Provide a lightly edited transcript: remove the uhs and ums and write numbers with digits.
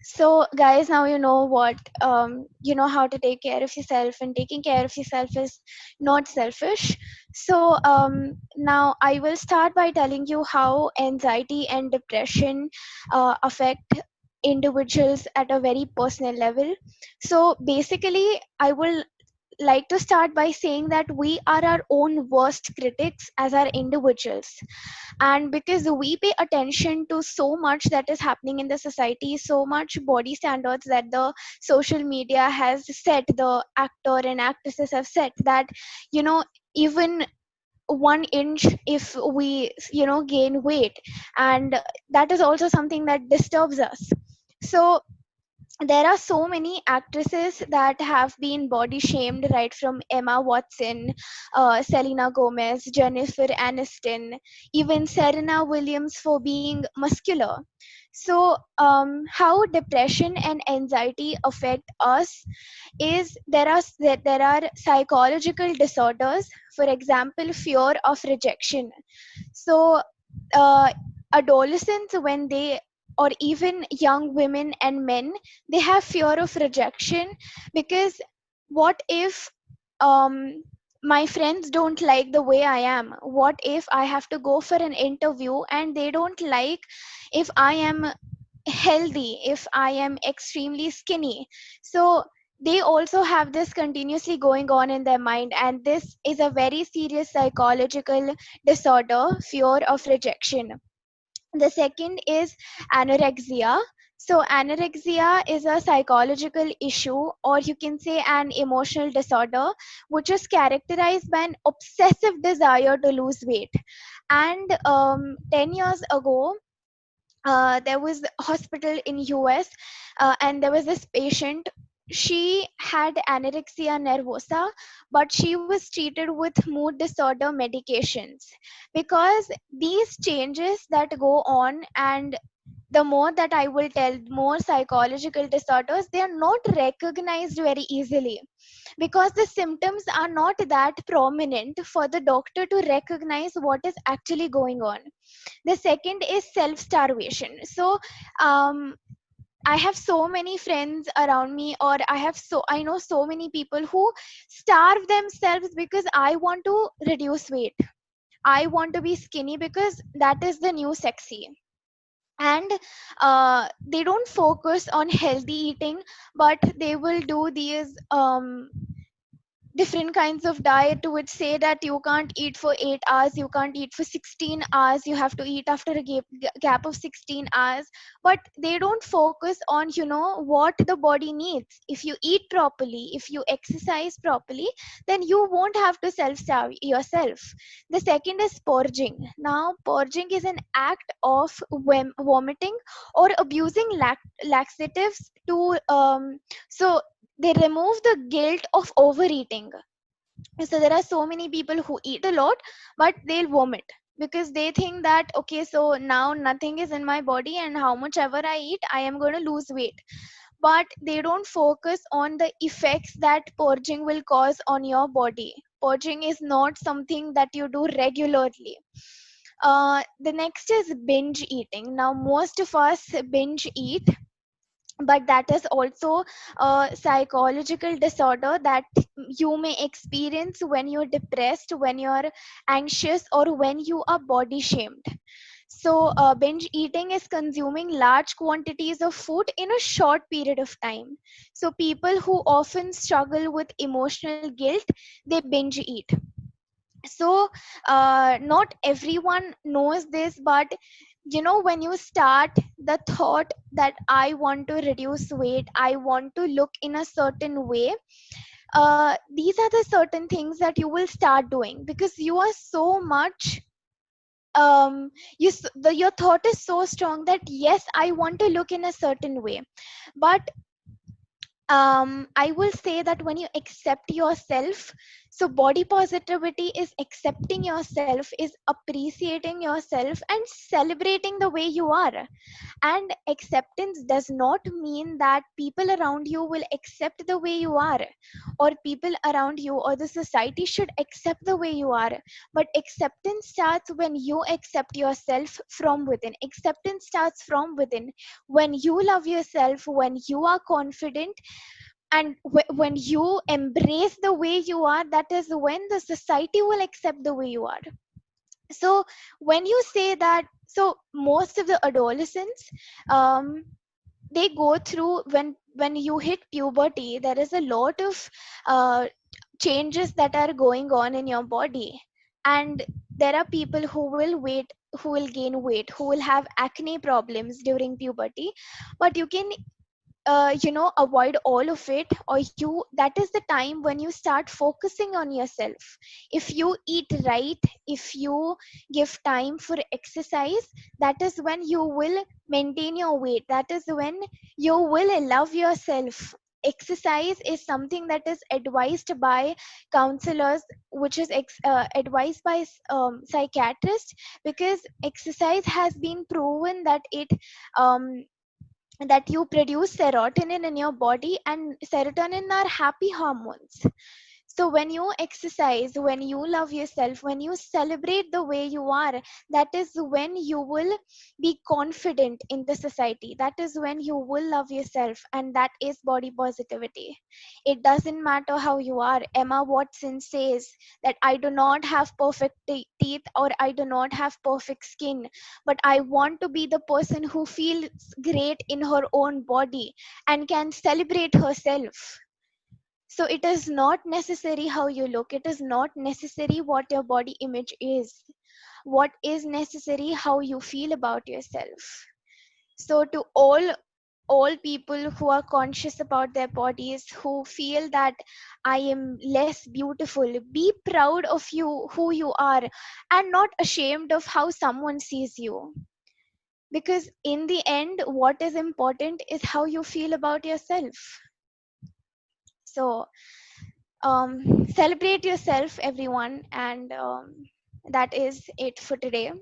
So guys, now you know what, you know how to take care of yourself, and taking care of yourself is not selfish. So now I will start by telling you how anxiety and depression affect individuals at a very personal level. So basically, I will like to start by saying that we are our own worst critics as our individuals. And because we pay attention to so much that is happening in the society, so much body standards that the social media has set, the actor and actresses have set, that you know, even 1 inch if we gain weight, and that is also something that disturbs us. So there are so many actresses that have been body shamed, right from Emma Watson, Selena Gomez, Jennifer Aniston, even Serena Williams for being muscular. So, how depression and anxiety affect us is there are psychological disorders. For example, fear of rejection. So adolescents, when they, or even young women and men, they have fear of rejection, because what if um my friends don't like the way I am? What if I have to go for an interview and they don't like if I am healthy, if I am extremely skinny? So they also have this continuously going on in their mind, and this is a very serious psychological disorder, fear of rejection. The second is anorexia. So anorexia is a psychological issue, or you can say an emotional disorder, which is characterized by an obsessive desire to lose weight. And 10 years ago, there was a hospital in US, and there was this patient. She had anorexia nervosa, but she was treated with mood disorder medications, because these changes that go on, and the more that I will tell, more psychological disorders, they are not recognized very easily, because the symptoms are not that prominent for the doctor to recognize what is actually going on. The second is self starvation. So um, I have so many friends around me, or I know so many people who starve themselves because I want to reduce weight, I want to be skinny because that is the new sexy. And they don't focus on healthy eating, but they will do these different kinds of diet which say that you can't eat for 8 hours, you can't eat for 16 hours, you have to eat after a gap of 16 hours. But they don't focus on, what the body needs. If you eat properly, if you exercise properly, then you won't have to self starve yourself. The second is purging. Now purging is an act of vomiting or abusing laxatives to so they remove the guilt of overeating. So there are so many people who eat a lot, but they'll vomit, because they think that, okay, so now nothing is in my body, and how much ever I eat, I am going to lose weight. But they don't focus on the effects that purging will cause on your body. Purging is not something that you do regularly. The next is binge eating. Now most of us binge eat, but that is also a psychological disorder that you may experience when you're depressed, when you're anxious, or when you are body shamed. So binge eating is consuming large quantities of food in a short period of time. So people who often struggle with emotional guilt, they binge eat. So not everyone knows this, but when you start the thought that I want to reduce weight, I want to look in a certain way, these are the certain things that you will start doing, because you are so much your thought is so strong that yes, I want to look in a certain way. But I will say that when you accept yourself, So body positivity is accepting yourself, is appreciating yourself and celebrating the way you are. And acceptance does not mean that people around you will accept the way you are, or people around you or the society should accept the way you are. But acceptance starts when you accept yourself from within. Acceptance starts from within. When you love yourself, when you are confident, and when you embrace the way you are, that is when the society will accept the way you are. So when you say that, so most of the adolescents, um, they go through, when you hit puberty, there is a lot of uh, changes that are going on in your body. And there are people who will gain weight, who will have acne problems during puberty. But you can avoid all of it, or you that is the time when you start focusing on yourself. If you eat right, if you give time for exercise, that is when you will maintain your weight, that is when you will love yourself. Exercise is something that is advised by counselors, which is advised by psychiatrists, because exercise has been proven that it um, that you produce serotonin in your body, and serotonin are happy hormones. So when you exercise, when you love yourself, when you celebrate the way you are, that is when you will be confident in the society. That is when you will love yourself, and that is body positivity. It doesn't matter how you are. Emma Watson says that I do not have perfect teeth, or I do not have perfect skin, but I want to be the person who feels great in her own body and can celebrate herself. So it is not necessary how you look, it is not necessary what your body image is. What is necessary, how you feel about yourself. So to all people who are conscious about their bodies, who feel that I am less beautiful, be proud of you, who you are, and not ashamed of how someone sees you. Because in the end, what is important is how you feel about yourself. So celebrate yourself, everyone, and that is it for today.